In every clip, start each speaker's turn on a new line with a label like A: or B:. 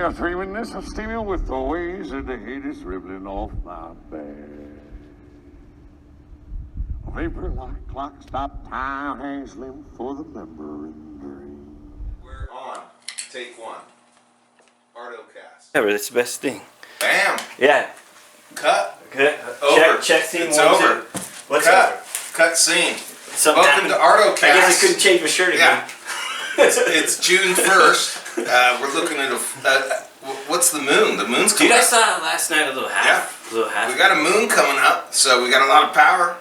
A: a reminiscence of steaming with the waves of the Hades rippling off my back. Vapor like clock stop time hangs limp for the member in dream.
B: We're on. Take one. Artocast.
C: Yeah, but it's the best thing.
B: Bam.
C: Yeah.
B: Cut.
C: Good.
B: Over.
C: Check scene.
B: It's
C: one,
B: over.
C: Two. What's
B: Cut.
C: over?
B: Cut scene.
C: Something
B: Welcome
C: happened.
B: to Artocast.
C: I guess I couldn't change my shirt again.
B: Yeah. it's June 1st. We're looking at what's the moon? The moon's coming
C: Dude, I
B: up.
C: saw last night a little half.
B: Yeah.
C: A little half.
B: We got a moon coming up, so we got a lot of power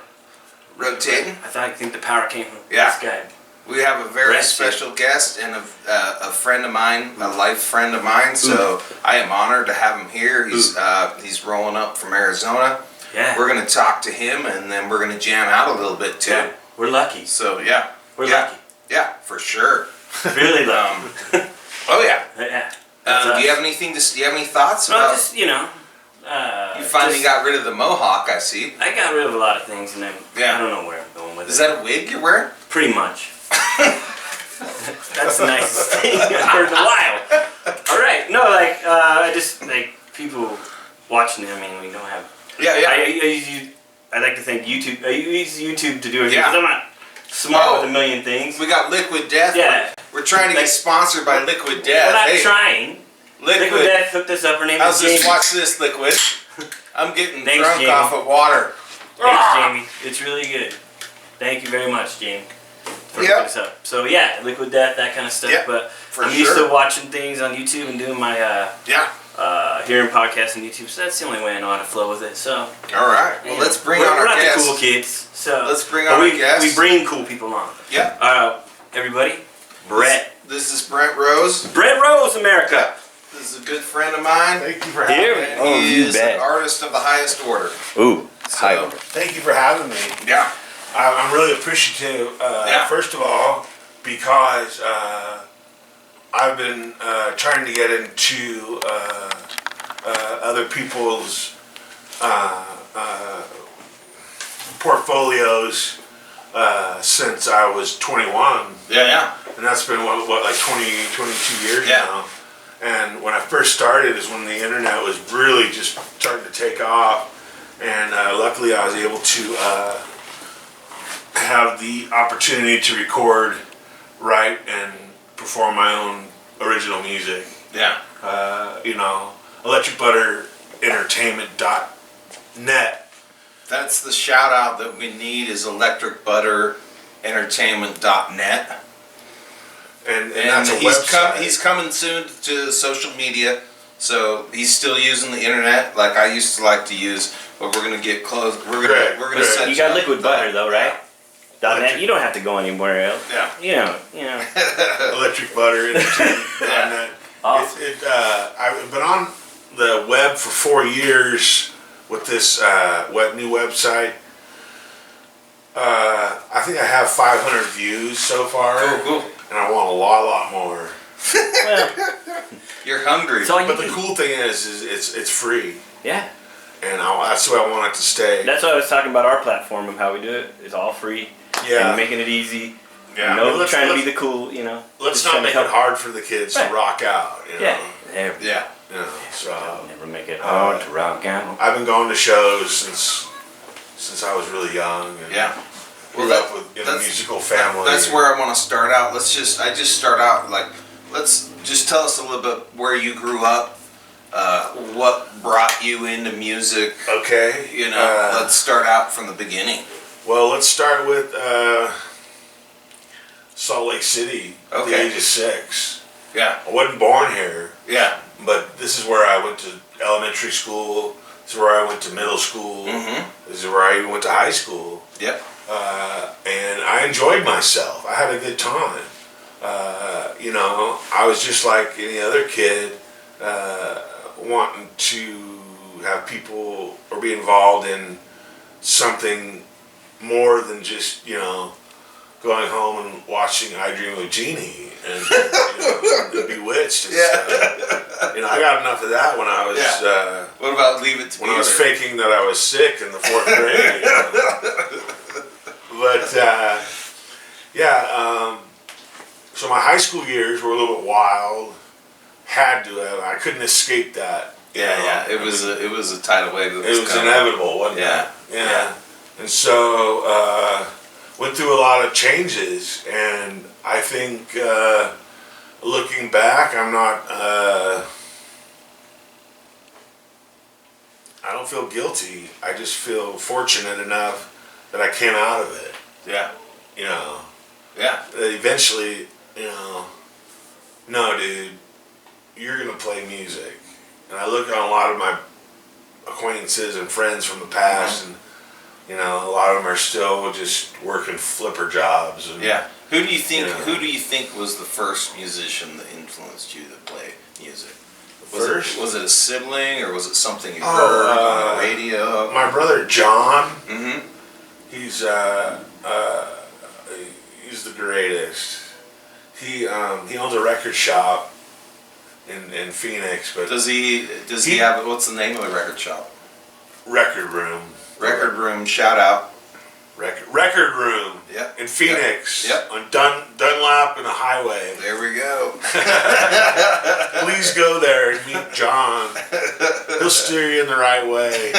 B: rotating.
C: I think the power came from
B: Yeah.
C: this guy.
B: We have a very
C: Brent.
B: special guest and a friend of mine, a life friend of mine. So I am honored to have him here. He's rolling up from Arizona.
C: Yeah.
B: We're gonna talk to him, and then we're gonna jam out a little bit too.
C: Yeah. We're lucky.
B: So yeah,
C: We're lucky.
B: Yeah, for sure.
C: Really lucky.
B: Oh yeah.
C: Yeah.
B: Do you have anything? Do you have any thoughts
C: No,
B: about?
C: just
B: You finally got rid of the mohawk, I see.
C: I got rid of a lot of things, and then
B: Yeah.
C: I don't know where I'm going with it.
B: Is that a wig you're wearing?
C: Pretty much. That's the nicest thing I've heard in a while. All right. No, I just people watching it. I mean, we don't have.
B: Yeah.
C: I like to think YouTube. I use YouTube to do it
B: Yeah.
C: because I'm not smart with a million things.
B: We got Liquid Death.
C: Yeah.
B: We're trying to get sponsored by Liquid Death.
C: We're not
B: Hey,
C: trying. Liquid Death hooked us up. Her name
B: How's
C: is
B: this?
C: Jamie.
B: Watch this, Liquid. I'm getting
C: Thanks,
B: drunk
C: Jamie.
B: off of water.
C: Thanks, Jamie. It's really good. Thank you very much, Jamie, for hooking us up. So yeah, Liquid Death, that kind of stuff.
B: Yep,
C: But
B: for
C: I'm used
B: sure.
C: to watching things on YouTube and doing my hearing podcasts on YouTube. So that's the only way I know how to flow with it. So
B: All right. Well, let's bring on
C: we're
B: our
C: not
B: guest.
C: the cool kids. So
B: Let's bring
C: but
B: on
C: we,
B: our guest.
C: We bring cool people on.
B: Yeah.
C: Everybody, Brent.
B: This is Brent Rose.
C: Brent Rose, America.
B: This is a good friend of mine.
D: Thank you for having
C: Here.
D: me.
B: And
C: Oh,
B: he
C: you
B: is
C: bet.
B: an artist of the highest order.
C: Ooh,
B: So,
D: Thank you for having me.
B: yeah.
D: I'm really appreciative, first of all, because I've been trying to get into other people's portfolios since I was 21.
B: Yeah.
D: And that's been, like 22 years
B: Yeah.
D: now. And when I first started is when the internet was really just starting to take off. And luckily I was able to have the opportunity to record, write, and perform my own original music.
B: Yeah.
D: electricbutterentertainment.net.
B: That's the shout out that we need is electricbutterentertainment.net.
D: And
B: And
D: that's a website.
B: he's coming soon to social media, so he's still using the internet like I used to like to use. But we're gonna get close. We're gonna set
C: You got
B: up
C: Liquid
B: with
C: Butter
B: that.
C: though, right? .net. You don't have to go anywhere else.
B: Yeah.
C: You know.
D: electricbutterentertainment.net.
C: Awesome.
D: I've been on the web for 4 years with this new website. I think I have 500 views so far.
B: Cool.
D: And I want a lot more.
C: Well,
B: You're hungry.
C: it's all you
D: But the
C: need.
D: cool thing is it's free,
C: Yeah.
D: and that's the way I want it to stay.
C: That's what I was talking about our platform of how we do it. It's all free.
D: Yeah.
C: And making it easy.
D: Yeah.
C: No
D: Let's-
C: trying to be
D: let's-
C: the cool,
D: Let's
C: just
D: not
C: trying to
D: make
C: help.
D: it hard for the kids
C: Right.
D: to rock out. You know?
C: Yeah. There.
B: Yeah.
D: So
C: Never make it hard to rock out.
D: I've been going to shows since I was really young. And
B: Yeah.
D: grew
B: Well,
D: up in a musical family.
B: That's where I want to start out. I just start out let's just tell us a little bit where you grew up, what brought you into music.
D: Okay.
B: Let's start out from the beginning.
D: Well, let's start with Salt Lake City at the
B: Okay.
D: age of 6.
B: Yeah.
D: I wasn't born here,
B: Yeah.
D: but this is where I went to elementary school. This is where I went to middle school.
B: Mm-hmm.
D: This is where I even went to high school.
B: Yep.
D: And I enjoyed myself. I had a good time. I was just like any other kid, wanting to have people or be involved in something more than just, going home and watching I Dream of Jeannie and Bewitched and stuff. I got enough of that when I was
B: What about Leave It to
D: when
B: Beaver?
D: I was faking that I was sick in the 4th grade. But so my high school years were a little bit wild, had to have. I couldn't escape that.
B: Yeah. It was a tidal wave.
D: It was inevitable, wasn't
B: Yeah.
D: it? Yeah. And so went through a lot of changes, and I think looking back, I'm not. I don't feel guilty. I just feel fortunate enough that I came out of it.
B: Yeah.
D: You know.
B: Yeah.
D: Eventually, you know, no, dude, you're gonna play music. And I look at a lot of my acquaintances and friends from the past, and you know, a lot of them are still just working flipper jobs. And,
B: Yeah. Who do you think?
D: You know.
B: Who do you think was the first musician that influenced you to play music? Was it a sibling, or was it something you heard on the radio?
D: My brother John.
B: Mm-hmm.
D: He's the greatest. He owns a record shop in Phoenix, but
B: Does he have, what's the name of the record shop?
D: Record Room.
B: Record Room. Shout out.
D: Record Room.
B: Yep.
D: In Phoenix.
B: Yep.
D: On Dunlap and a highway.
B: There we go.
D: Please go there and meet John. He'll steer you in the right way.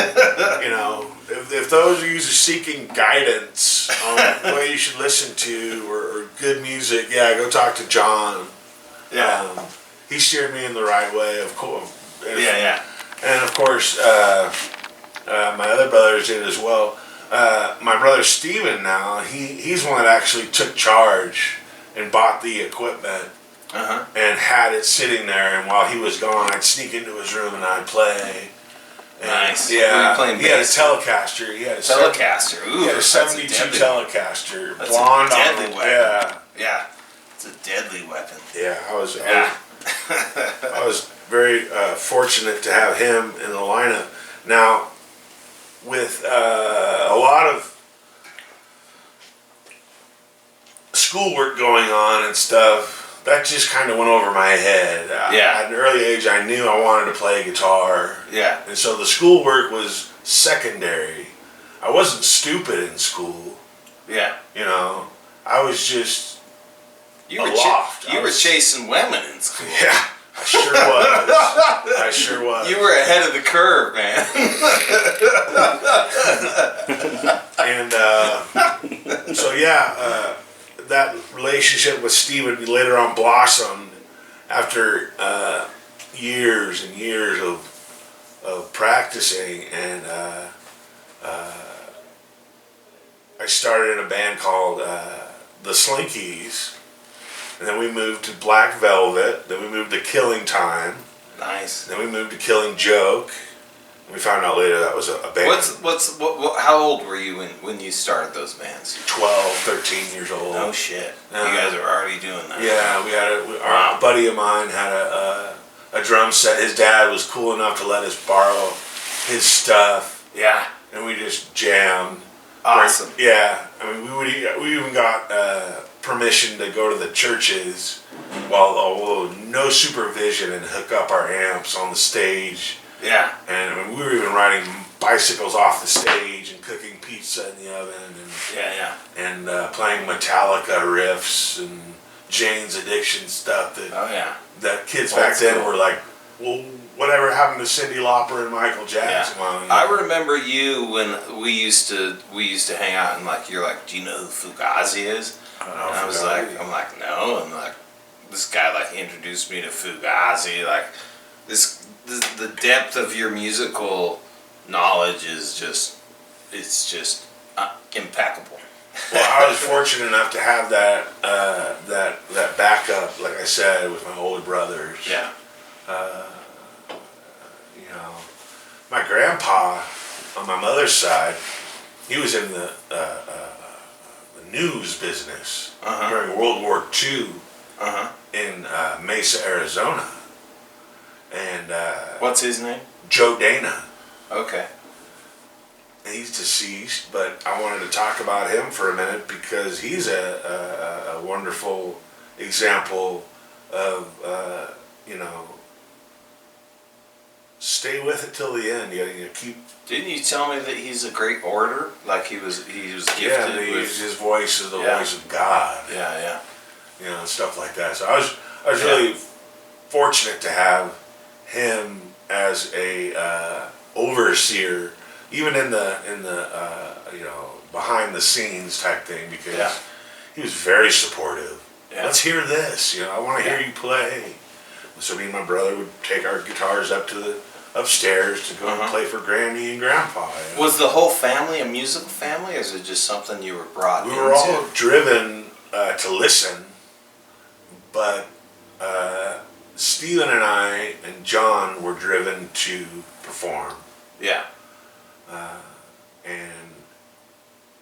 D: You know, if those of you who are seeking guidance on what you should listen to or good music, yeah, go talk to John.
B: Yeah.
D: He steered me in the right way, of course.
B: Yeah.
D: And of course, my other brothers did as well. My brother Steven now, he's one that actually took charge and bought the equipment and had it sitting there. And while he was gone, I'd sneak into his room and I'd play. And
B: Nice.
D: Yeah.
B: Were you playing
D: He had a
B: bass?
D: Telecaster. He had a
B: Telecaster. Ooh,
D: He had a
B: that's
D: 72
B: deadly-
D: Telecaster.
B: That's
D: Blonde
B: a deadly
D: on
B: weapon.
D: Yeah.
B: Yeah. It's a deadly weapon.
D: Yeah. I was
B: Yeah.
D: very fortunate to have him in the lineup. Now, with a lot of schoolwork going on and stuff, that just kind of went over my head.
B: Yeah.
D: At an early age, I knew I wanted to play guitar.
B: Yeah.
D: And so the schoolwork was secondary. I wasn't stupid in school,
B: Yeah.
D: you know. I was just
B: You were
D: aloft.
B: you
D: I
B: were
D: was-
B: chasing women in school.
D: Yeah, I sure was. I sure was.
B: You were ahead of the curve, man.
D: And so yeah, that relationship with Steven later on blossomed after years and years of practicing, and I started in a band called the Slinkies, and then we moved to Black Velvet, then we moved to Killing Time,
B: Nice.
D: then we moved to Killing Joke. We found out later that was a band.
B: How old were you when you started those bands?
D: 12, 13 years old.
B: No shit. You
D: Uh,
B: guys are already doing that.
D: Yeah, we had our buddy of mine had a drum set. His dad was cool enough to let us borrow his stuff,
B: Yeah.
D: and we just jammed.
B: Awesome.
D: Yeah, I mean, we even got permission to go to the churches, although no supervision, and hook up our amps on the stage.
B: Yeah.
D: And I mean, we were even riding bicycles off the stage and cooking pizza in the oven, and
B: Yeah.
D: playing Metallica riffs and Jane's Addiction stuff
B: Oh yeah.
D: that kids
B: Old
D: back then
B: school.
D: were like, well, whatever happened to Cyndi Lauper and Michael Jackson?
B: Yeah.
D: Well,
B: I remember you when we used to hang out, and like you're like, do you know who Fugazi is?
D: I don't know
B: And I
D: if
B: was
D: you
B: like,
D: know.
B: I'm like, no, and like this guy like introduced me to Fugazi. Like the depth of your musical knowledge is just impeccable.
D: Well, I was fortunate enough to have that backup, like I said, with my older brothers.
B: Yeah.
D: You know, my grandpa on my mother's side, he was in the news business during World War II in Mesa, Arizona. And
B: What's his name?
D: Joe Dana.
B: Okay.
D: He's deceased, but I wanted to talk about him for a minute because he's a wonderful example of, stay with it till the end. You keep.
B: Didn't you tell me that he's a great orator? Like he was gifted
D: Yeah,
B: with.
D: his voice is the
B: Yeah.
D: voice of God.
B: Yeah.
D: And stuff like that. So I was really fortunate to have him as a overseer, even in the behind the scenes type thing, because
B: Yeah.
D: he was very supportive.
B: Yeah.
D: Let's hear this. I want to hear you play. So me and my brother would take our guitars up to the upstairs to go and play for Granny and Grandpa.
B: Was the whole family a musical family, or is it just something you were brought
D: We
B: into?
D: were all driven to listen, but Steven and I and John were driven to perform.
B: Yeah.
D: And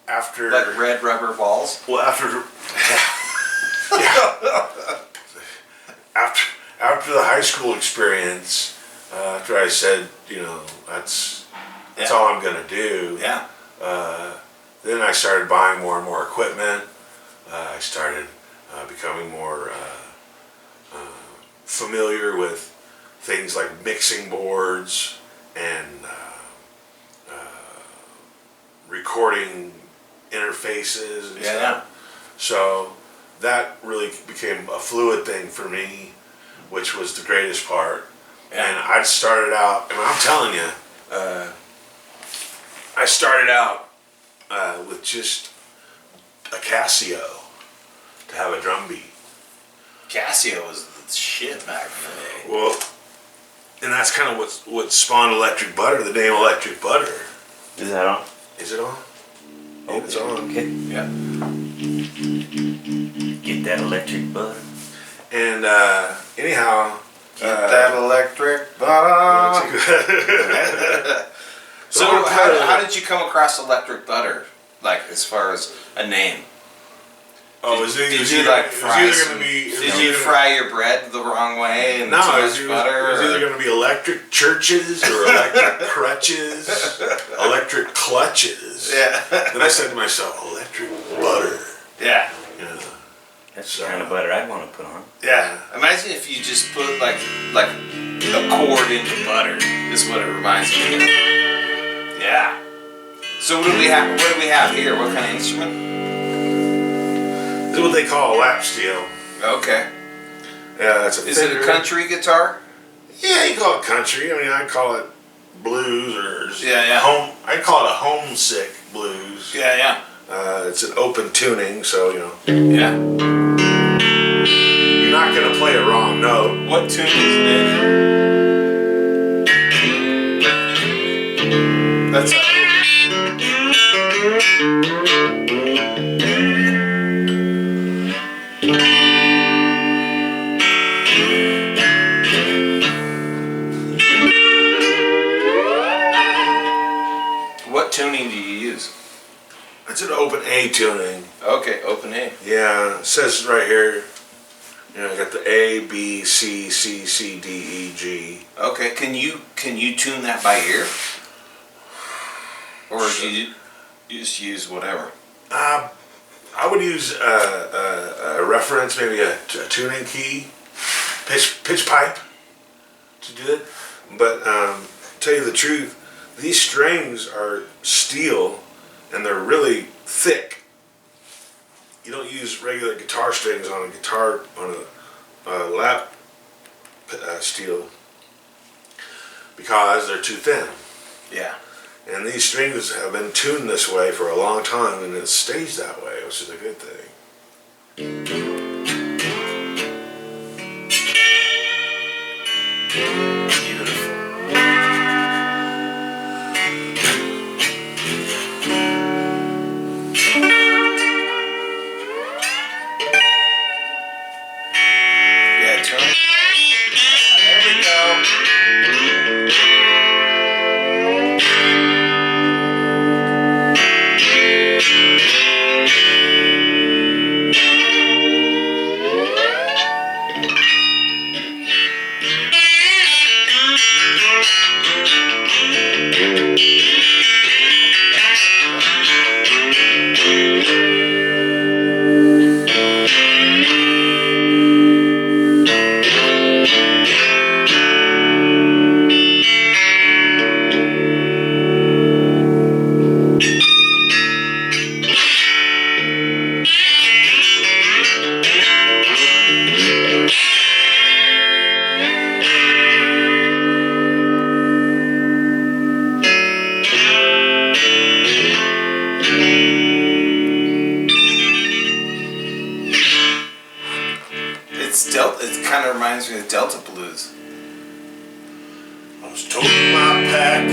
D: after
B: Like red rubber balls?
D: well, after after the high school experience, after I said, that's all I'm gonna do.
B: Yeah.
D: Then I started buying more and more equipment. I started becoming more familiar with things like mixing boards and recording interfaces and stuff. So that really became a fluid thing for me, which was the greatest part.
B: Yeah.
D: And I started out, and I'm telling you, I started out with just a Casio to have a drum beat.
B: Casio was the shit back in the day.
D: Well, and that's kind of what spawned Electric Butter, the name Electric Butter.
C: Is that on?
D: Is it on? Oh, it's on.
C: Okay.
B: Yeah.
C: Get that electric butter.
D: And anyhow,
B: Get that electric butter. So how did you come across Electric Butter? Like, as far as a name? Did you fry your bread the wrong way and
D: No,
B: too
D: it
B: much butter?
D: was either going to be electric churches or electric crutches, electric clutches.
B: Yeah.
D: Then I said to myself, electric butter.
B: Yeah.
C: That's the kind of butter I'd want to put on.
B: Yeah. Imagine if you just put like a cord into butter. Is what it reminds me of. Yeah. So what do we have? What do we have here? What kind of instrument?
D: This is what they call a lap steel.
B: Okay.
D: Yeah, it's a.
B: Is it a country guitar?
D: Yeah, you call it country. I mean, I call it blues or
B: Yeah.
D: I call it a homesick blues.
B: Yeah.
D: It's an open tuning, so
B: Yeah.
D: you're not gonna play a wrong note.
B: What tune is it in? That's What tuning do you use?
D: It's an open A tuning.
B: Okay, open A.
D: Yeah, it says right here. I got the A, B, C, C, C, D, E, G.
B: Okay, can you tune that by ear? Or do you just use whatever?
D: I would use a reference, maybe a tuning key, pitch pipe to do it. But tell you the truth, these strings are steel and they're really thick. You don't use regular guitar strings on a guitar on a lap steel because they're too thin.
B: Yeah.
D: And these strings have been tuned this way for a long time, and it stays that way, which is a good thing.
B: Beautiful. Yeah, turn. There we go. It's Delta. It kind of reminds me of Delta blues.
D: I was toting my pack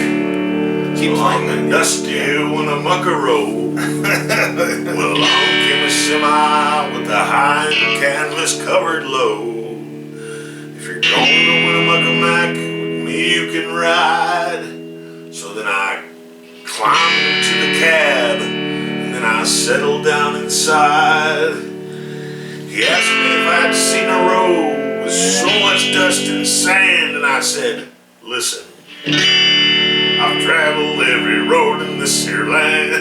B: Keep
D: along
B: playing
D: the dusty Winnemucca Road. Well, along came a semi with a high canvas covered load. If you're going to Winnemucca Mac, with me you can ride. So then I climbed into the cab, and then I settled down inside. He asked me if I'd seen a road with so much dust and sand, and I said, listen, I've traveled every road in this here land.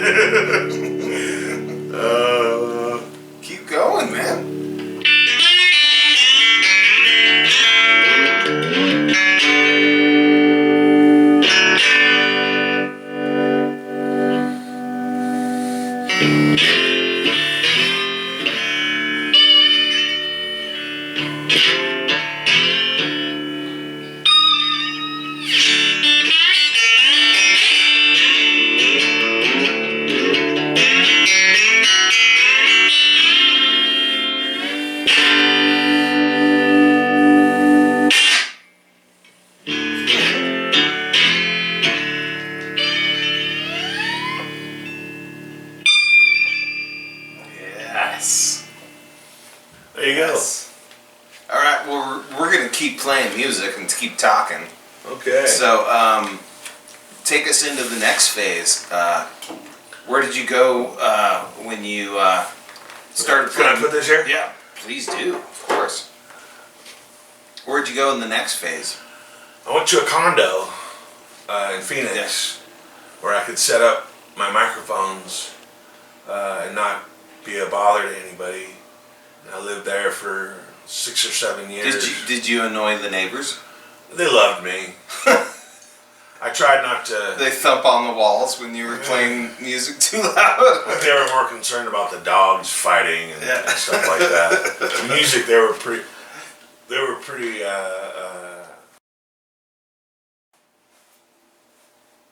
B: Keep going, man. Yes.
D: There you go.
B: All right. Well, we're gonna keep playing music and keep talking.
D: Okay.
B: So, take us into the next phase. Where did you go when you started
D: Can I
B: playing?
D: put this here?
B: Yeah, please do. Of course. Where'd you go in the next phase?
D: I went to a condo in Phoenix where I could set up my microphones and not be a bother to anybody. And I lived there for 6 or 7 years.
B: Did you annoy the neighbors?
D: They loved me. I tried not to.
B: They thump on the walls when you were playing music too loud.
D: I think they were more concerned about the dogs fighting and stuff like that. The music, they were pretty.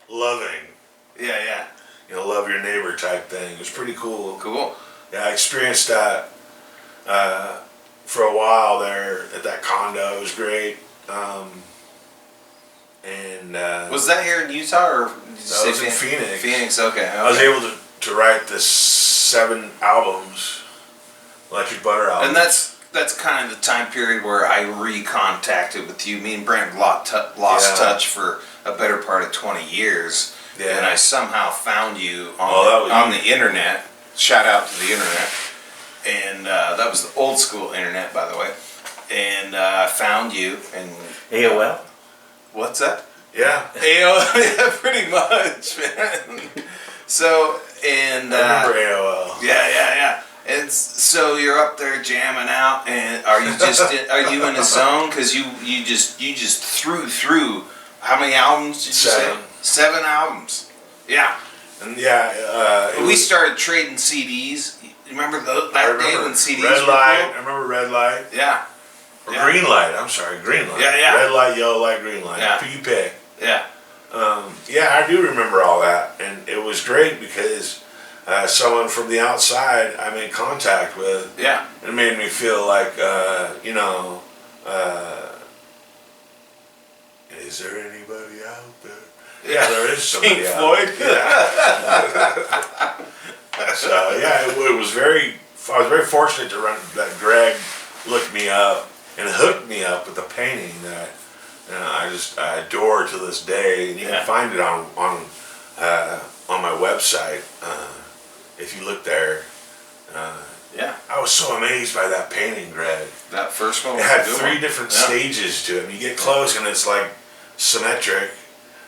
D: Loving.
B: Yeah.
D: Love your neighbor type thing. It was pretty cool.
B: Cool.
D: Yeah, I experienced that for a while there at that condo. It was great.
B: Was that here in Utah or did you say
D: was in Phoenix.
B: Phoenix, okay.
D: I was able to write this 7 albums, Electric Butter albums.
B: And that's kind of the time period where I recontacted with you. Me and Brent lost touch for a better part of 20 years.
D: Yeah.
B: And I somehow found you on the internet. Shout out to the internet. And that was the old school internet, by the way. And I found you. And
C: AOL?
B: what's that?
D: Yeah.
B: AOL, yeah, pretty much, man. So, and
D: I remember AOL.
B: Yeah. And so you're up there jamming out, and are you in a zone? Because you just threw how many albums did you
D: 7.
B: say? 7 albums. Yeah.
D: And
B: We started trading CDs. You remember that day when CDs
D: Red
B: were
D: Light.
B: cool?
D: I remember Red Light.
B: Yeah.
D: Or Green Light. I'm sorry, Green Light.
B: Yeah.
D: Red Light, Yellow Light, Green Light.
B: Yeah.
D: You pick.
B: Yeah.
D: Yeah, I do remember all that, and it was great because someone from the outside I made contact with.
B: Yeah.
D: It made me feel like, is there anybody out there? Yeah, there is somebody
B: Pink
D: out
B: Floyd.
D: there. Yeah. So yeah, it was very. I was very fortunate that Greg looked me up and hooked me up with a painting that I adore to this day. And you can find it on my website if you look there.
B: Yeah.
D: I was so amazed by that painting, Greg.
B: That first one was
D: It had
B: a good
D: 3
B: one.
D: different
B: Yeah.
D: stages to it. And you get close and it's like symmetric.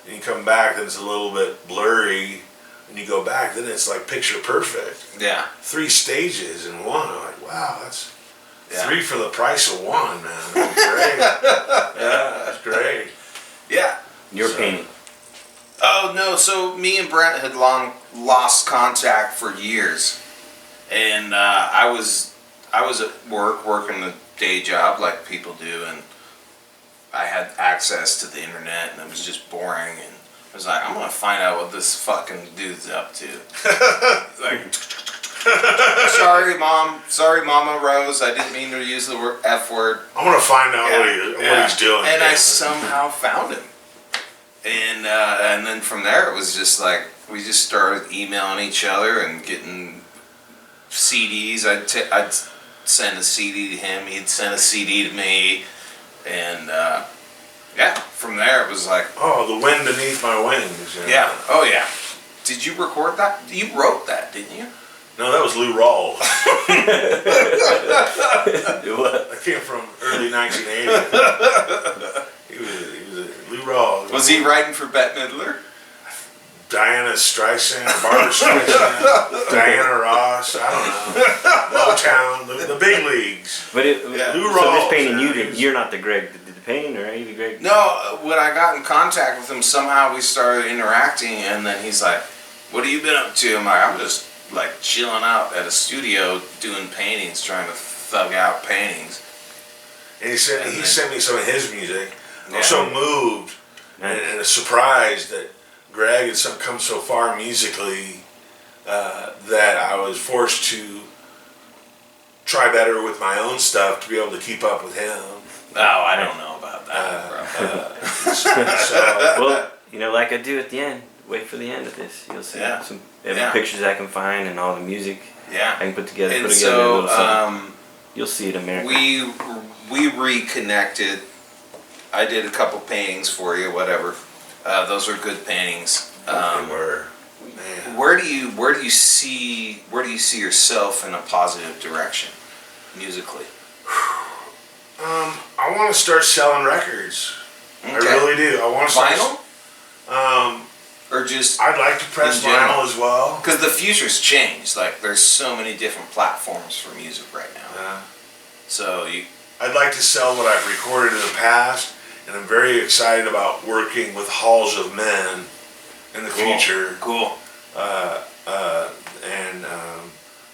D: And you come back, then it's a little bit blurry. And you go back, then it's like picture perfect.
B: Yeah.
D: 3 stages in one. I'm like, wow, that's 3 for the price of 1, man. That's great. Yeah, that's great.
B: Yeah.
C: Your painting.
B: Oh no! So me and Brent had long lost contact for years, and I was at work working a day job like people do, and I had access to the internet, and it was just boring. And I was like, I'm gonna find out what this fucking dude's up to. Like, Sorry, Mom. Sorry, Mama Rose. I didn't mean to use the F word.
D: I want to find out what he's doing.
B: And I
D: man.
B: somehow found him. And then from there, it was just like, we just started emailing each other and getting CDs. I'd send a CD to him. He'd send a CD to me. And, from there, it was like...
D: Oh, The Wind Beneath My Wings.
B: Yeah. Oh, yeah. Did you record that? You wrote that, didn't you?
D: No, that was Lou Rawls.
C: What?
D: That came from early 1980. he was Lou Rawls.
B: Was he writing for Bette Midler?
D: Diana Streisand, Barbara Streisand, Diana Ross, I don't know. Motown, the big leagues.
C: But
D: Lou
C: so
D: Rawls,
C: this painting
D: yeah,
C: you're not the Greg that did the painting, or are you the Greg?
B: No, when I got in contact with him, somehow we started interacting, and then he's like, "What have you been up to?" I'm like, "I'm just like chilling out at a studio doing paintings, trying to thug out paintings."
D: And he sent me some of his music. I
B: Yeah.
D: was so moved and surprised that Greg had come so far musically that I was forced to try better with my own stuff to be able to keep up with him.
B: Oh, I don't know about that, bro.
D: So,
C: Well, like I do at the end. Wait for the end of this. You'll see some
B: Yeah.
C: pictures I can find and all the music I
B: Yeah.
C: can put together.
B: And
C: a little something.
B: so
C: You'll see it in America.
B: we reconnected. I did a couple paintings for you, whatever. Those were good paintings.
D: they were, man.
B: Where do you see yourself in a positive direction musically?
D: I want to start selling records.
B: Okay.
D: I really do. I want to start.
B: Vinyl? Or just
D: I'd like to press
B: in general?
D: vinyl as well.
B: Because the future's changed. Like, there's so many different platforms for music right now. So
D: I'd like to sell what I've recorded in the past, and I'm very excited about working with Halls of Men in the future.
B: Cool.
D: And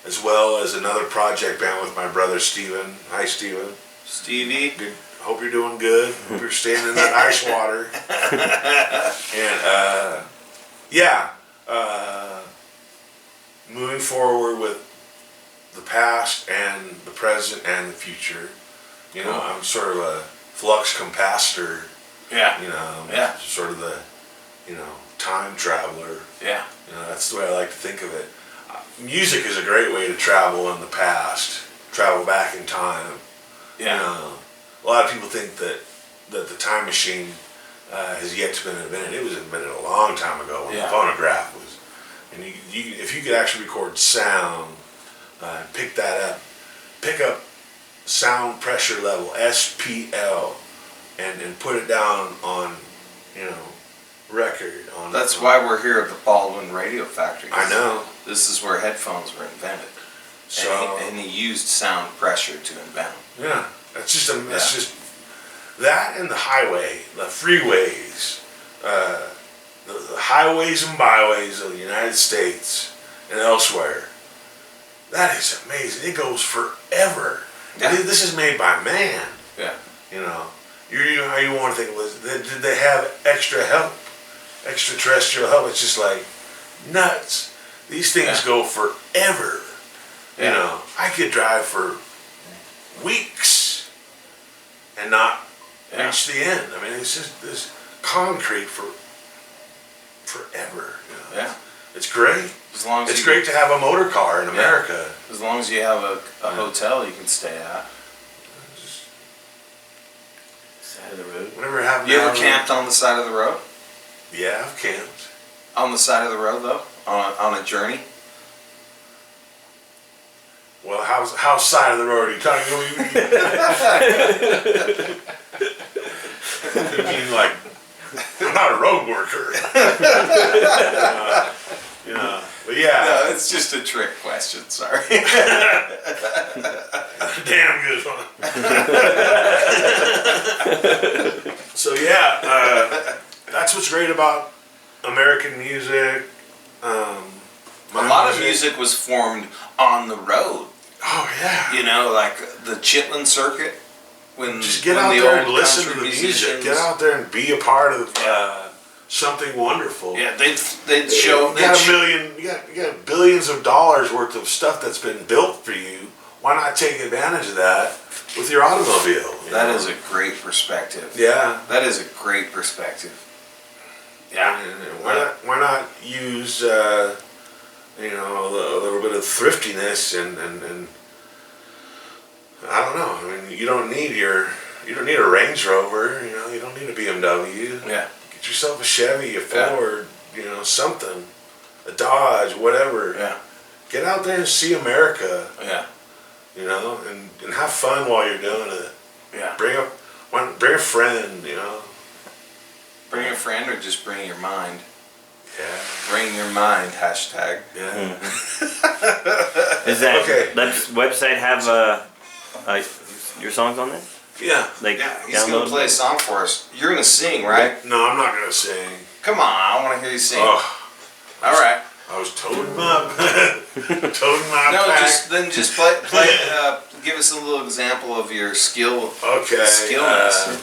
D: as well as another project band with my brother Steven. Hi, Steven.
B: Stevie.
D: Good. Hope you're doing good. Hope you're staying in that ice water. And moving forward with the past and the present and the future. You know, I'm sort of a flux capacitor.
B: Yeah.
D: You know,
B: Yeah.
D: sort of the, time traveler.
B: Yeah.
D: You know, that's the way I like to think of it. Music is a great way to travel in the past, travel back in time.
B: Yeah.
D: You know, a lot of people think that the time machine has yet to be invented. It was invented a long time ago when the phonograph was. And if you could actually record sound, pick up sound pressure level SPL, and put it down on, record.
B: That's why we're here at the Baldwin Radio Factory.
D: I know.
B: This is where headphones were invented.
D: So
B: And he used sound pressure to invent them.
D: yeah, that's just that and the highway, the freeways, the highways and byways of the United States and elsewhere. That is amazing. It goes forever.
B: Yeah.
D: This is made by man.
B: Yeah.
D: You know how you want to think, did they have extra help, extraterrestrial help? It's just like nuts. These things go forever.
B: Yeah.
D: You know, I could drive for weeks and not reach the end. I mean, it's just this concrete for forever.
B: Yeah.
D: It's great.
B: As long as
D: It's great to have a motor car in America.
B: As long as you have a hotel you can stay at.
C: Side of the road.
D: Whatever happened.
B: You ever camped on the side of the road?
D: Yeah, I've camped.
B: On the side of the road, though? On a journey?
D: Well, how side of the road are you talking? You mean like I'm not a road worker? But yeah.
B: No, it's just a trick question. Sorry.
D: Damn good one. So yeah, that's what's great about American music.
B: A lot of music was formed on the road.
D: Oh yeah.
B: You know, like the Chitlin Circuit. When
D: Just get
B: when
D: out
B: the
D: there
B: old
D: and listen to
B: country
D: the music.
B: musicians-
D: Get out there and be a part of something wonderful.
B: Yeah, they'd show.
D: You got you got billions of dollars worth of stuff that's been built for you. Why not take advantage of that with your automobile?
B: That is a great perspective.
D: Yeah.
B: That is a great perspective. Yeah.
D: And why not use you know, a little bit of thriftiness and I don't know. I mean, you don't need a Range Rover. You know, you don't need a BMW.
B: Yeah.
D: Get yourself a Chevy, a Ford, you know, something, a Dodge, whatever.
B: Yeah.
D: Get out there and see America.
B: Yeah.
D: You know, and have fun while you're doing it.
B: Yeah.
D: Bring a friend. You know.
B: Bring a friend or just bring your mind.
D: Yeah.
B: Bring your mind. Hashtag.
D: Yeah.
C: Is that
D: Okay.
C: that website have your songs on there?
D: Yeah.
C: Like
B: Yeah. He's gonna
C: download
B: play a song for us. You're gonna sing, right?
D: No, I'm not gonna sing.
B: Come on, I want to hear you sing.
D: Oh,
B: All right.
D: I was toting my toting my
B: No,
D: pack.
B: just play. Give us a little example of your skill.
D: Okay.
B: Skillness.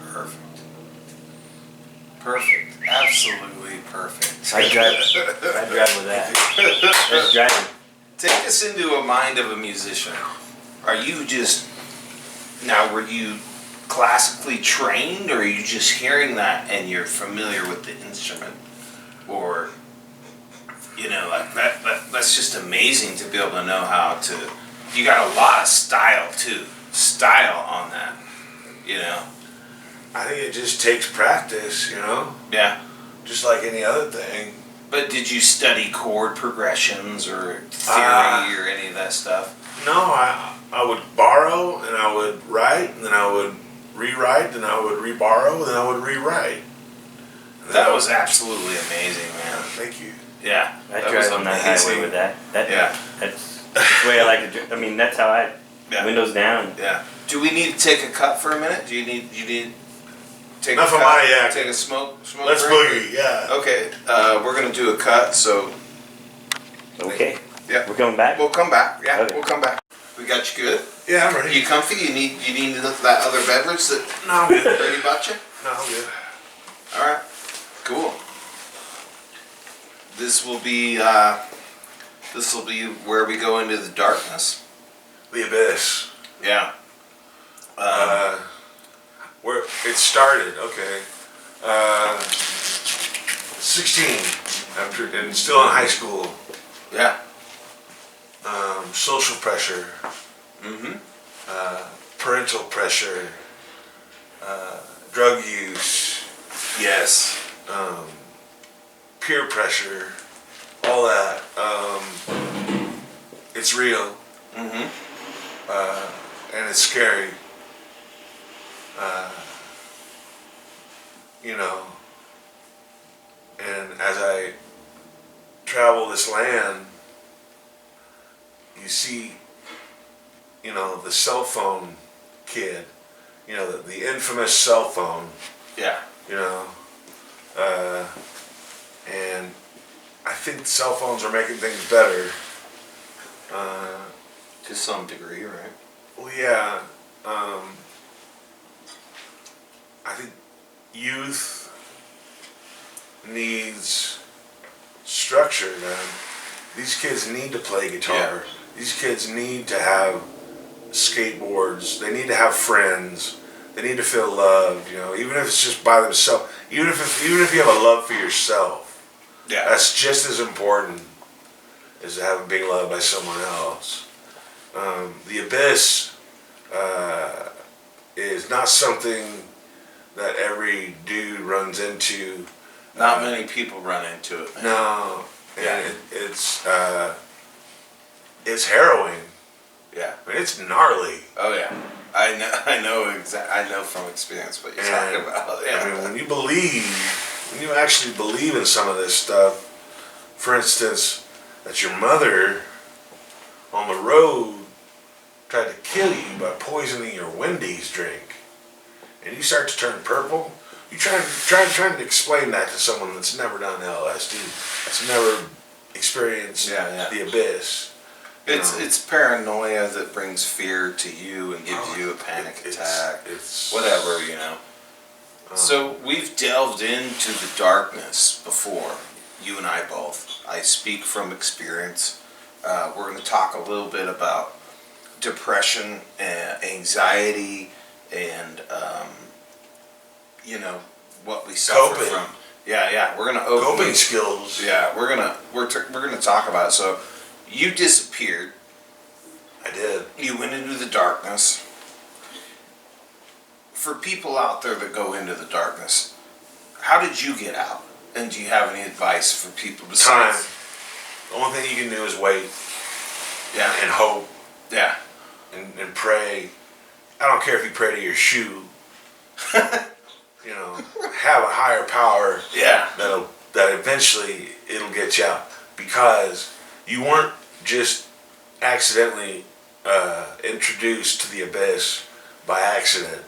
B: Perfect. Perfect. Absolutely perfect.
C: I drive with that. That's driving.
B: Take us into a mind of a musician. Are you just now? Were you classically trained, or are you just hearing that and you're familiar with the instrument, or like that's just amazing to be able to know how to. You got a lot of style too. Style on that.
D: I think it just takes practice,
B: Yeah.
D: just like any other thing.
B: But did you study chord progressions or theory or any of that stuff?
D: No, I would borrow and I would write, and then I would rewrite, then I would reborrow, then I would rewrite.
B: That was absolutely amazing, man.
D: Thank you.
B: Yeah.
C: I
B: that
C: drive
B: was
C: on that
B: amazing.
C: highway with that.
B: Yeah.
C: That's the way I like to drive. I mean, that's how I.
B: Yeah.
C: Windows down.
B: Yeah. Do we need to take a cut for a minute? Do you need take
D: Enough
B: a
D: of
B: cut?
D: my yak.
B: Take a smoke
D: Let's
B: break?
D: boogie, yeah.
B: Okay. We're gonna do a cut, so
C: Okay.
B: yeah.
C: We're coming back.
B: We'll come back. Yeah,
C: Okay.
B: we'll come back. We got you good?
D: Yeah, I'm ready.
B: You comfy? You need that other beverage that
D: No, I'm good.
B: Brady bought you?
D: No, I'm good.
B: Alright. Cool. This will be where we go into the darkness.
D: The Abyss.
B: Yeah.
D: Where it started, okay. 16, and still in high school.
B: Yeah.
D: Social pressure,
B: Mm-hmm.
D: parental pressure, drug use,
B: Yes.
D: peer pressure, all that. It's real,
B: Mm-hmm.
D: and it's scary. And as I travel this land, you see, the cell phone kid, the infamous cell phone,
B: Yeah.
D: and I think cell phones are making things better.
B: To some degree, right?
D: Well, yeah, I think youth needs structure, man. These kids need to play guitar.
B: Yeah.
D: These kids need to have skateboards. They need to have friends. They need to feel loved. Even if it's just by themselves. Even if you have a love for yourself,
B: Yeah.
D: that's just as important as to have being loved by someone else. The Abyss is not something that every dude runs into.
B: Not many people run into it. Man.
D: No, and
B: Yeah.
D: it's harrowing.
B: Yeah.
D: I mean, it's gnarly.
B: Oh yeah. I know from experience what you're talking about. Yeah.
D: I mean, when you actually believe in some of this stuff, for instance, that your mother on the road tried to kill you by poisoning your Wendy's drink, and you start to turn purple. You trying to explain that to someone that's never done LSD, that's never experienced
B: Yeah.
D: the Abyss.
B: It's paranoia that brings fear to you and gives you a panic attack.
D: It's
B: Whatever, So we've delved into the darkness before, you and I both. I speak from experience. We're going to talk a little bit about depression and anxiety and what we suffer
D: Coping.
B: from. Yeah. We're going to open
D: coping skills.
B: Yeah, we're gonna talk about it. So you disappeared.
D: I did.
B: You went into the darkness. For people out there that go into the darkness, how did you get out? And do you have any advice for people
D: Time.
B: besides
D: The only thing you can do is wait
B: Yeah.
D: and hope
B: Yeah.
D: and pray. I don't care if you pray to your shoe. You know, have a higher power
B: Yeah.
D: that eventually it'll get you out, because you weren't just accidentally introduced to the abyss by accident.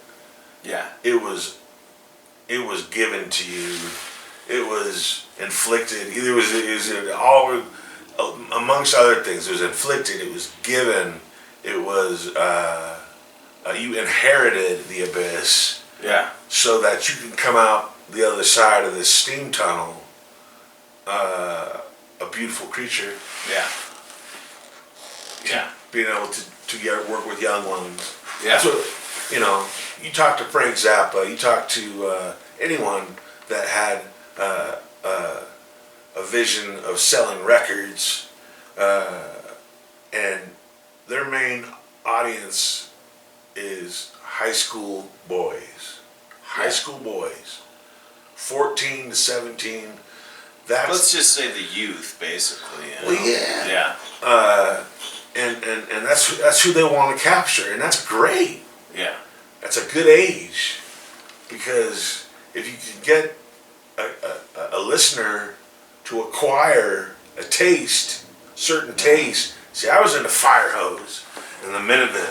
B: Yeah.
D: It was given to you. It was inflicted. It was all, amongst other things. It was inflicted. It was given. It was you inherited the abyss,
B: Yeah.
D: so that you can come out the other side of this steam tunnel a beautiful creature.
B: Yeah. Yeah.
D: Being able to work with young ones.
B: Yeah.
D: That's what, you know, you talk to Frank Zappa, you talk to anyone that had a vision of selling records, and their main audience is high school boys. High school boys. 14 to 17. That's,
B: Let's just say the youth, basically. You know?
D: well, yeah.
B: Yeah.
D: And that's who they want to capture, and that's great.
B: Yeah.
D: That's a good age, because if you can get a listener to acquire a taste, certain taste. See, I was into Fire Hose and the Minutemen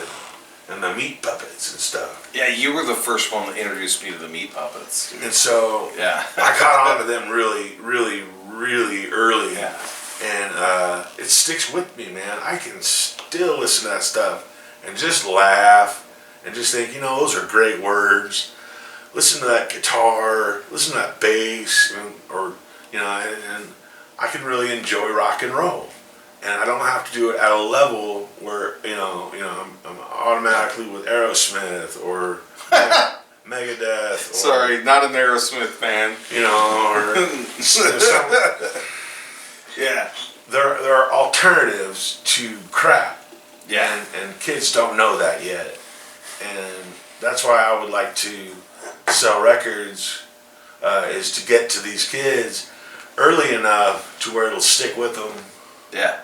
D: and the Meat Puppets and stuff,
B: Yeah, you were the first one that introduced me to the Meat Puppets.
D: and so
B: Yeah.
D: I caught on to them really, really, really early.
B: Yeah.
D: And it sticks with me, man. I can still listen to that stuff and just laugh and just think, you know, those are great words. Listen to that guitar, listen to that bass, or, you know, and I can really enjoy rock and roll. And I don't have to do it at a level where, you know, I'm automatically with Aerosmith or Megadeth. Or,
B: Sorry, not an Aerosmith fan.
D: you know, or some,
B: Yeah.
D: there are alternatives to crap.
B: Yeah.
D: And kids don't know that yet. And that's why I would like to sell records, is to get to these kids early enough to where it'll stick with them,
B: Yeah.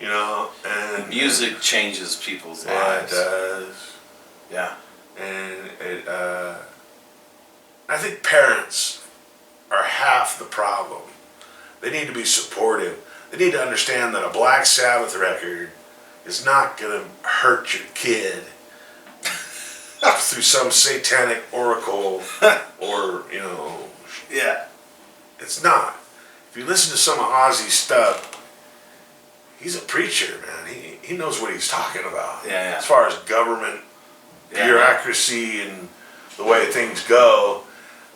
D: you know. And
B: Music changes people's
D: yeah, it
B: lives.
D: does.
B: Yeah.
D: And I think parents are half the problem. They need to be supportive. They need to understand that a Black Sabbath record is not going to hurt your kid through some satanic oracle, or, you know,
B: Yeah.
D: it's not. If you listen to some of Ozzy's stuff, he's a preacher, man. He knows what he's talking about.
B: Yeah, yeah.
D: As far as government
B: Yeah.
D: bureaucracy and the way things go.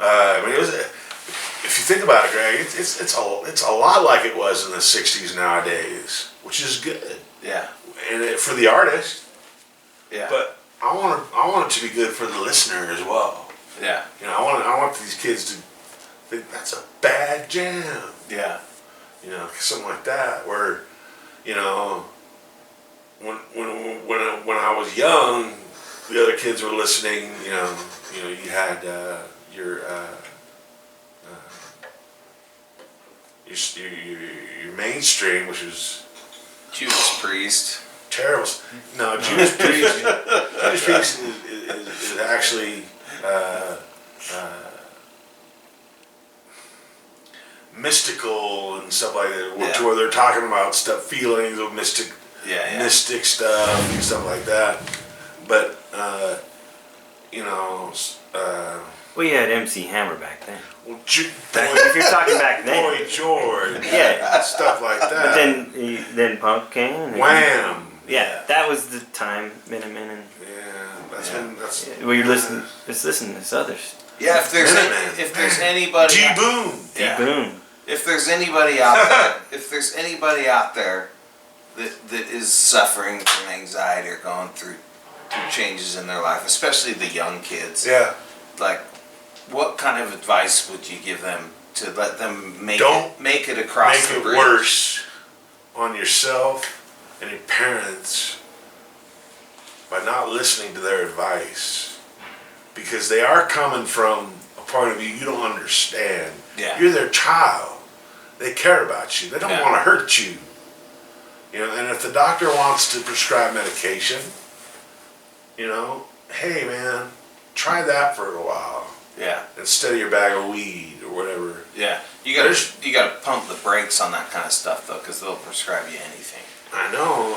D: I mean, if you think about it, Greg, it's a lot like it was in the '60s nowadays, which is good,
B: Yeah.
D: and for the artist.
B: Yeah.
D: But I want it to be good for the listener as well.
B: Yeah.
D: You know, I want these kids to think that's a bad jam.
B: Yeah.
D: You know, something like that. Where, you know, when I was young, the other kids were listening. You know, you had your mainstream, which was
B: Judas Priest.
D: terrible. No, Judas Priest. Judas Priest is actually mystical and stuff like that,
B: Yeah.
D: to where they're talking about stuff, feelings of mystic stuff and stuff like that. But you know,
C: Well, you had MC Hammer back then.
D: well,
C: If you're talking back then.
D: Boy George,
C: Yeah.
D: stuff like that.
C: But then punk came. And
D: Wham!
C: Yeah, that was the time. Minutemen and
D: That's
C: well, you're listening. Just listen to this others.
B: Yeah.
D: Minutemen.
B: If there's anybody.
D: G Boom.
B: Yeah.
C: Boom.
B: If there's anybody out there, that is suffering from anxiety or going through changes in their life, especially the young kids,
D: Yeah.
B: like, what kind of advice would you give them to let them make
D: Don't
B: it across
D: Make
B: the
D: it
B: bridge?
D: worse on yourself and your parents by not listening to their advice, because they are coming from a point of view, you don't understand.
B: Yeah.
D: You're their child. They care about you. They don't want to hurt you. You know, and if the doctor wants to prescribe medication, you know, hey man, try that for a while.
B: Yeah.
D: Instead of your bag of weed or whatever.
B: Yeah. You gotta pump the brakes on that kind of stuff though, because they'll prescribe you anything.
D: I know,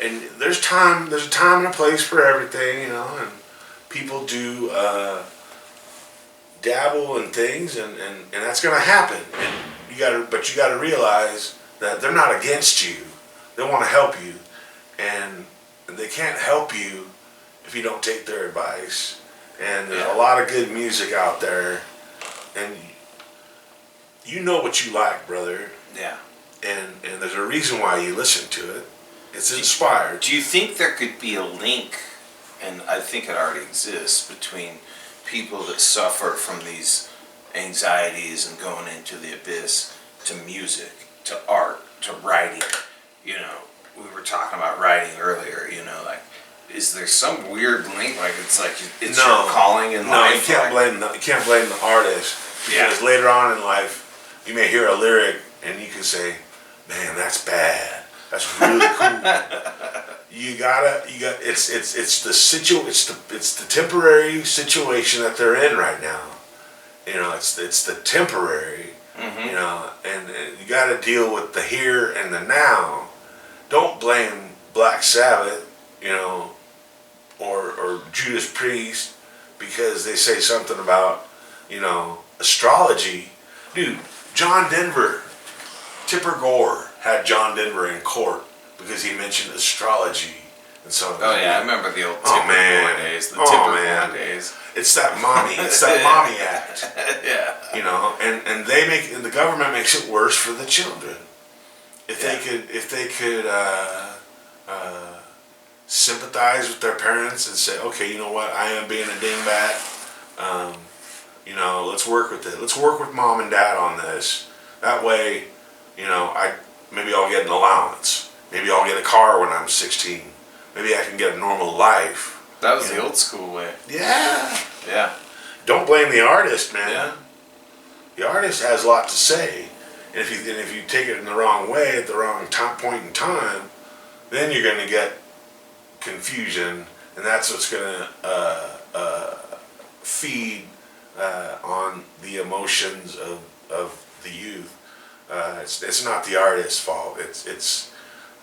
D: and there's a time and a place for everything, you know, and people do dabble in things, and that's gonna happen. And you gotta realize that they're not against you. They want to help you, and they can't help you if you don't take their advice. And there's a lot of good music out there, and you know what you like, brother.
B: Yeah.
D: And there's a reason why you listen to it. It's inspired.
B: Do you think there could be a link, and I think it already exists, between people that suffer from these anxieties and going into the abyss to music, to art, to writing? You know, we were talking about writing earlier, you know, like, is there some weird link? Like, it's your calling in life?
D: No, you can't blame the artist. Because later on in life, you may hear a lyric and you can say, man, that's bad. That's really cool. It's the temporary situation that they're in right now. You know, it's the temporary. You know, and you got to deal with the here and the now. Don't blame Black Sabbath, you know, or Judas Priest because they say something about, you know, astrology. Dude, John Denver, Tipper Gore had John Denver in court because he mentioned astrology and some of
B: Oh yeah, I remember the old Tipper Gore days. The Tipper Gore days.
D: It's that mommy act.
B: Yeah.
D: You know, and the government makes it worse for the children. If they could sympathize with their parents and say, okay, you know what, I am being a dingbat. You know, let's work with it. Let's work with mom and dad on this. That way, you know, maybe I'll get an allowance. Maybe I'll get a car when I'm 16. Maybe I can get a normal life.
B: That was the old school way.
D: Yeah.
B: Yeah.
D: Don't blame the artist, man.
B: Yeah.
D: The artist has a lot to say. And if you take it in the wrong way at the wrong point in time, then you're going to get confusion, and that's what's going to feed on the emotions of the youth. It's not the artist's fault. It's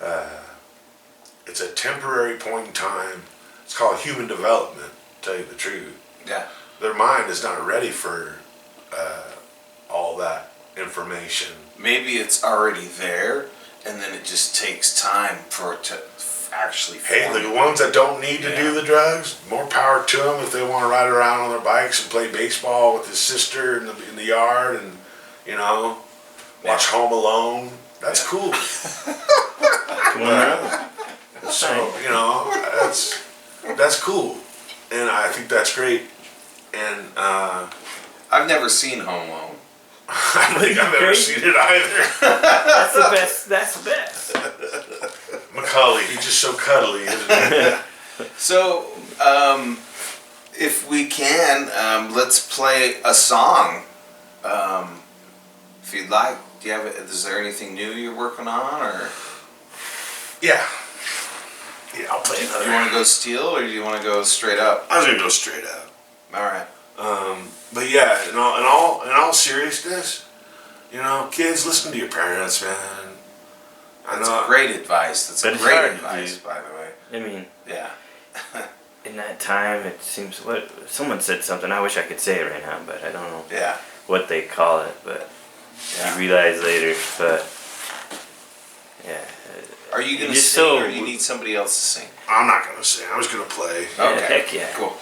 D: a temporary point in time. It's called human development, to tell you the truth.
B: Yeah.
D: Their mind is not ready for all that information.
B: Maybe it's already there, and then it just takes time for it to actually form.
D: Hey, the ones that don't need to do the drugs, more power to them if they want to ride around on their bikes and play baseball with his sister in the yard and, you know, watch Home Alone. That's cool. So, you know, that's cool. And I think that's great. And
B: I've never seen Home Alone.
D: I don't think I've ever seen it either.
C: That's the best. That's the best.
D: Macaulay, he's just so cuddly, isn't he?
B: So, if we can, let's play a song. If you'd like. Is there anything new you're working on, or?
D: Yeah. Yeah, I'll play another.
B: Do you want to go steel, or do you want to go straight up?
D: I was gonna go straight up.
B: All right.
D: But yeah, in all seriousness, you know, kids, listen to your parents, man.
B: That's great advice. That's great advice, by the way.
C: I mean,
B: yeah.
C: in that time, it seems someone said something. I wish I could say it right now, but I don't know.
B: Yeah.
C: What they call it, but you realize later. But yeah.
B: Are you gonna sing, or do you need somebody else to sing?
D: I'm not gonna sing. I was gonna play.
B: Okay.
C: Heck yeah.
B: Cool.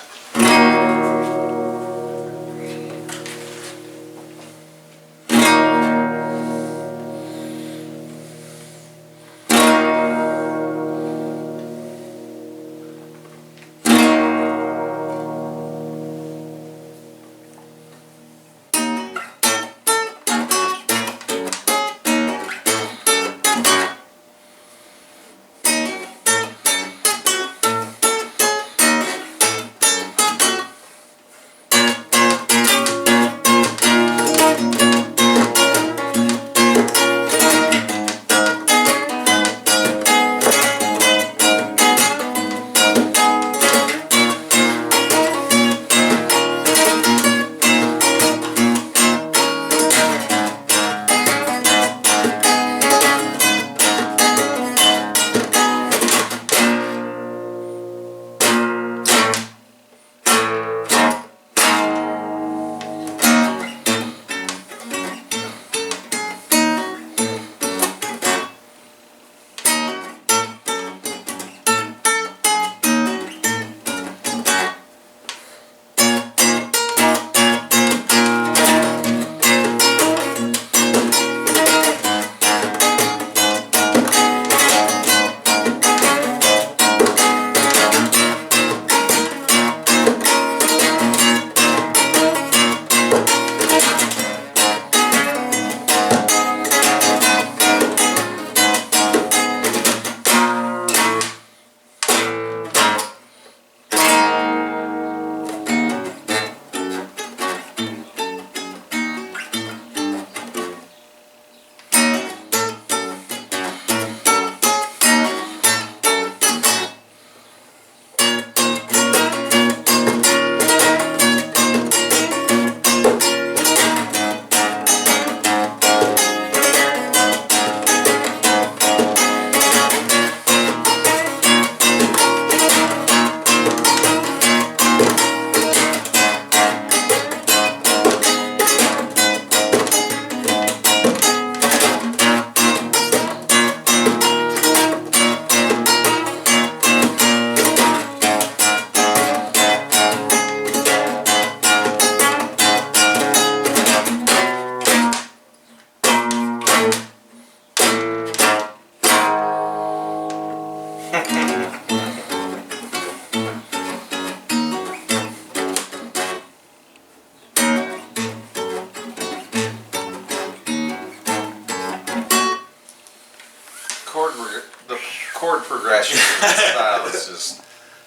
B: chord progression style is just,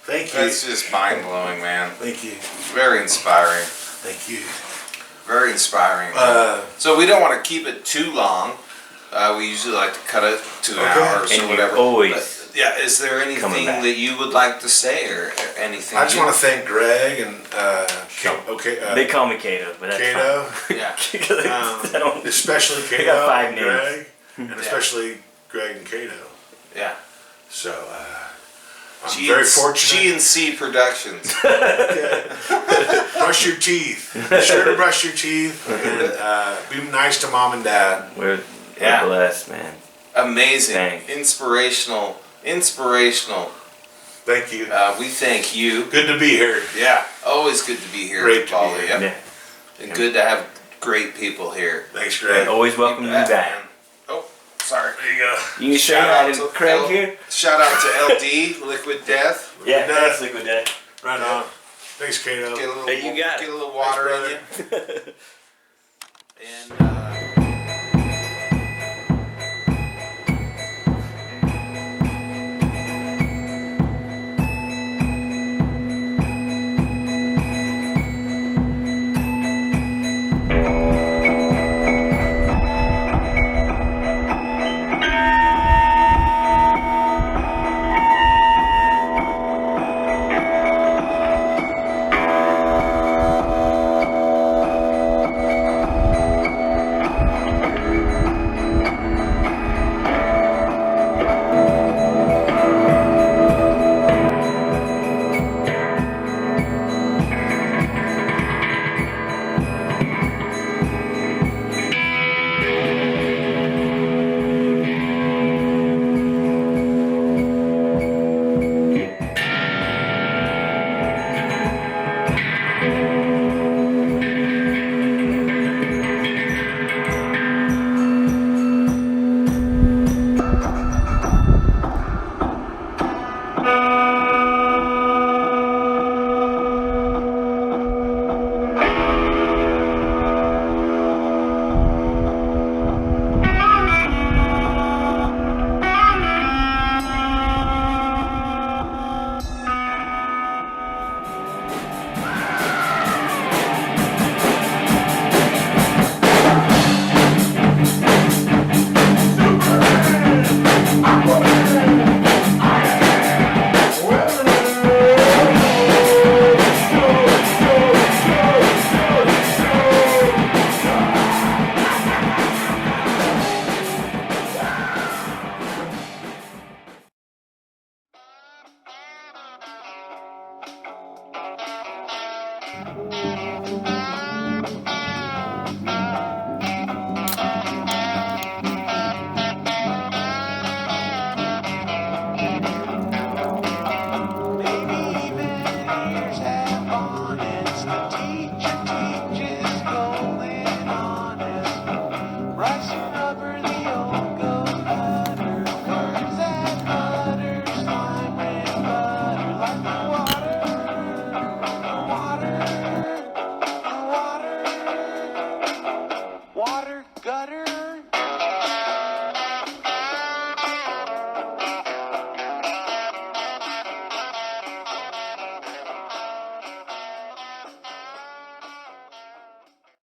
D: Thank you.
B: it's just mind blowing, man.
D: Thank you.
B: Very inspiring.
D: Thank you.
B: Very inspiring. So we don't want to keep it too long. We usually like to cut it to hours
C: And
B: or
C: you
B: whatever.
C: always
B: But, yeah, is there
C: coming
B: anything
C: back.
B: that you would like to say or anything?
D: I just want to thank Greg and
C: they call me Kato, but that's
D: Kato,
C: fine.
B: Yeah.
C: Because I don't.
D: especially Kato
C: got 5
D: and
C: names.
D: Greg, and especially Greg and Kato.
B: Yeah.
D: So I'm very fortunate.
B: G&C Productions.
D: Brush your teeth. Be sure to brush your teeth and be nice to mom and dad.
C: We're
B: Yeah.
C: blessed, man.
B: Amazing.
C: Thanks.
B: Inspirational.
D: Thank you.
B: We thank you.
D: Good to be here.
B: Yeah. Always good to be here.
D: Great to be
B: Paulie.
D: here.
B: Yep.
C: Yeah.
B: And good to have great people here.
D: Thanks, Greg.
C: Always welcome you
B: Yeah,
C: back.
B: man. Oh, sorry.
D: There you go.
C: You can say
B: Shout
C: hi
B: out
C: to
B: to
C: Craig here.
B: Shout out to LD, Liquid Death.
C: Yeah,
D: Death.
C: that's Liquid Death.
D: Right on. Thanks, Kato.
B: Get a little,
C: Hey, you got
B: get
C: it.
B: a little water
D: Thanks,
B: in you. And
A: Thank you.